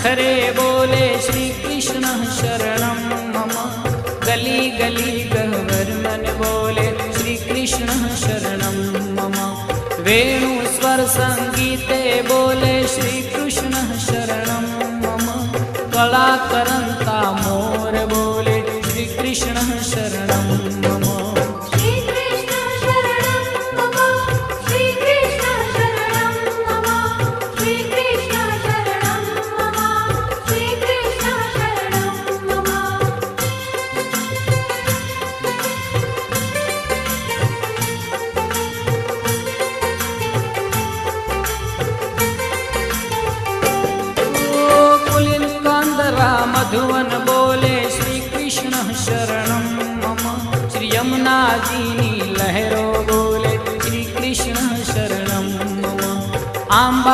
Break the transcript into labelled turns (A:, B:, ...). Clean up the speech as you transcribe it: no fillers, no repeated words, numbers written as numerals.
A: खरे बोले श्री कृष्ण शरणं मम। गली गली गह्वर मन बोले श्री कृष्ण शरणं मम। वेणु स्वर संगीते बोले श्री कृष्ण शरणं मम। कला करंता मोर बोले श्री कृष्ण शरणं मम। मधुवन बोले श्री कृष्ण शरण